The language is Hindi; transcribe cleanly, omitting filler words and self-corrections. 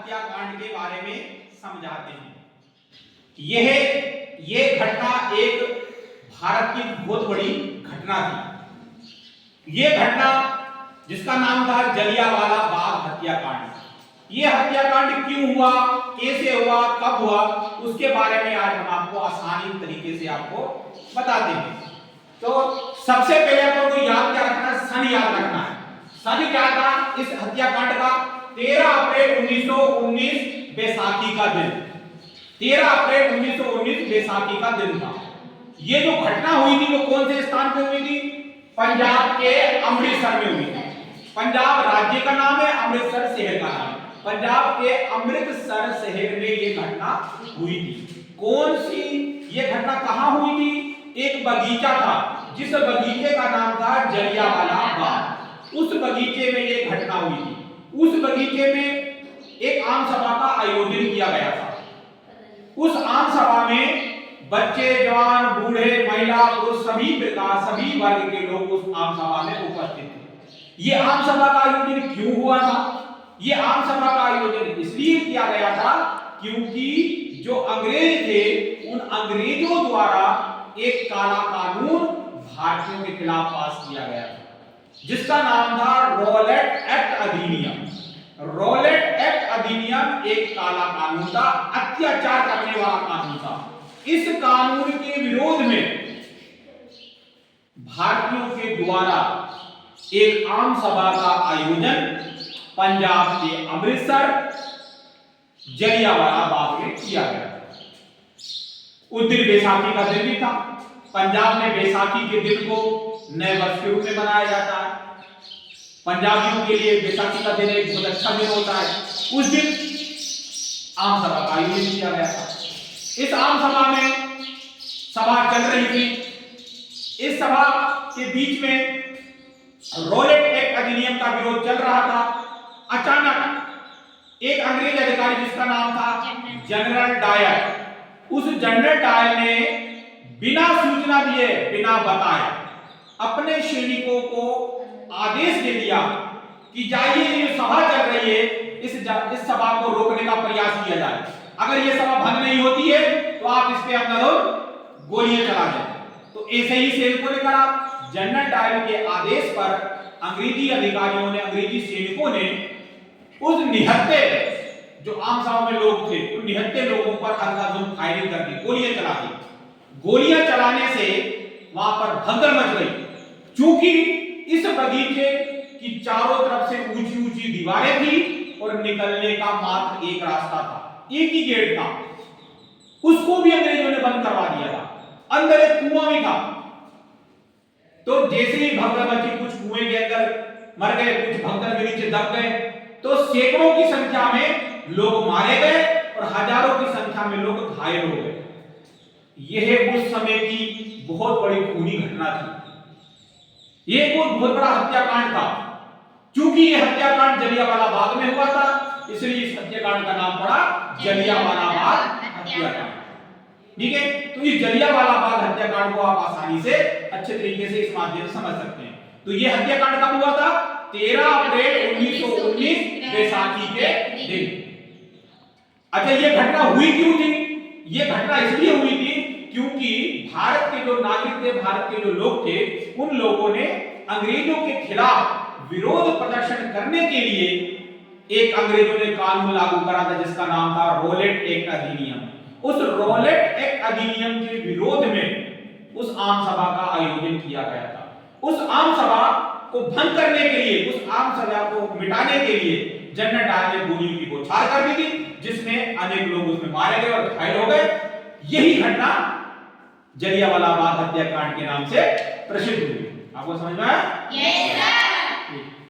हत्याकांड के बारे में समझाते हैं। ये घटना एक भारत की बहुत बड़ी घटना थी। ये घटना जिसका नाम था जलियांवाला बाग हत्याकांड। ये हत्याकांड क्यों हुआ, कैसे हुआ, कब हुआ, उसके बारे में आज हम आपको आसानी तरीके से आपको बताते हैं। तो सबसे पहले आपको याद क्या रखना है, सन याद रखना है। सन क्या था इस हत्याकांड का? 13 अप्रैल 1919 बैसाखी का दिन। 13 अप्रैल 1919 बैसाखी का दिन था। ये जो घटना हुई थी वो कौन से स्थान पे हुई थी? पंजाब के अमृतसर में हुई थी। पंजाब राज्य का नाम है, अमृतसर शहर का नाम है। पंजाब के अमृतसर शहर में ये घटना हुई थी। कौन सी ये घटना कहां हुई थी? एक बगीचा था जिस बगीचे का नाम था जलियांवाला बाग। उस बगीचे में ये घटना हुई थी। उस बगीचे में एक आम सभा का आयोजन किया गया था। उस आम सभा में बच्चे, जवान, बूढ़े, महिला, पुरुष सभी वर्ग के लोग उस आम सभा में उपस्थित थे। ये आम सभा का आयोजन क्यों हुआ था? ये आम सभा का आयोजन इसलिए किया गया था क्योंकि जो अंग्रेज थे उन अंग्रेजों द्वारा एक काला कानून भारतीयों के खिलाफ पास किया गया था जिसका नाम था रॉलेट एक्ट अधिनियम। रॉलेट एक्ट अधिनियम एक काला कानून था, अत्याचार करने वाला कानून था। इस कानून के विरोध में भारतीयों के द्वारा एक आम सभा का आयोजन पंजाब के अमृतसर जलियांवाला बाग में किया गया। उस दिन बैसाखी का दिन भी था। पंजाब में बैसाखी के दिन को नए वर्ष के रूप में मनाया जाता है। पंजाबियों के लिए बैसाखी का दिन एक बहुत अच्छा दिन होता है। उस दिन आम सभा का आयोजन किया गया था। इस आम सभा में सभा चल रही थी। इस सभा के बीच में रॉलेट एक्ट अधिनियम का विरोध चल रहा था। अचानक एक अंग्रेज अधिकारी जिसका नाम था जनरल डायर, उस जनरल डायर ने बिना सूचना दिए, बिना बताए अपने सैनिकों को आदेश दे दिया कि जाइए ये सभा चल रही है, इस सभा को रोकने का प्रयास किया जाए। अगर ये सभा भंग नहीं होती है तो आप इस पे अंदर गोलियां चला दें। तो ऐसे ही सैनिकों ने करा। जनरल डायर के आदेश पर अंग्रेजी अधिकारियों ने, अंग्रेजी सैनिकों ने उस निहत्थे जो आम सभा में लोग थे, उन निहत्थे लोगों पर अंधाधुंध फायरिंग कर दी, गोलियां चला दी। गोलियां चलाने से वहां पर भगदड़ मच गई। क्योंकि इस बगीचे की चारों तरफ से ऊंची ऊंची दीवारें थी और निकलने का मात्र एक रास्ता था, एक ही गेट था। उसको भी अंग्रेजों ने बंद करवा दिया था। अंदर एक कुआं भी था। तो जैसे ही भगदड़ मची, कुछ कुएं के अंदर मर गए, कुछ भगदड़ के नीचे दब गए। तो सैकड़ों की संख्या में लोग मारे गए और हजारों की संख्या में लोग घायल हो गए। यह उस समय की बहुत बड़ी खूनी घटना थी। यह बहुत बड़ा हत्याकांड था। क्योंकि यह हत्याकांड जलियांवाला बाग में हुआ था, इसलिए इस हत्याकांड का नाम पड़ा जलियांवाला बाग हत्याकांड। ठीक है, तो इस जलियांवाला बाग हत्याकांड को आप आसानी से अच्छे तरीके से इस माध्यम से समझ सकते हैं। तो यह हत्याकांड कब हुआ था? 13 अप्रैल 1919 बैसाखी के दिन। अच्छा, यह घटना हुई क्यों थी? यह घटना इसलिए हुई थी क्योंकि भारत के जो नागरिक थे, भारत के जो लोग थे, उन लोगों ने अंग्रेजों के खिलाफ विरोध प्रदर्शन करने के लिए एक अंग्रेजों ने कानून लागू करा था जिसका नाम था रॉलेट एक्ट अधिनियम। उस रॉलेट एक्ट अधिनियम के विरोध में उस आम सभा का आयोजन किया गया था। उस आम सभा को भंग करने के लिए, उस आम सभा को मिटाने के लिए जनरल डायर ने गोलियों की बौछार कर दी थी, जिसमें अनेक लोग उसमें मारे गए और घायल हो गए। यही घटना जलियांवाला बाग हत्याकांड के नाम से प्रसिद्ध हुई। आपको समझ में आया?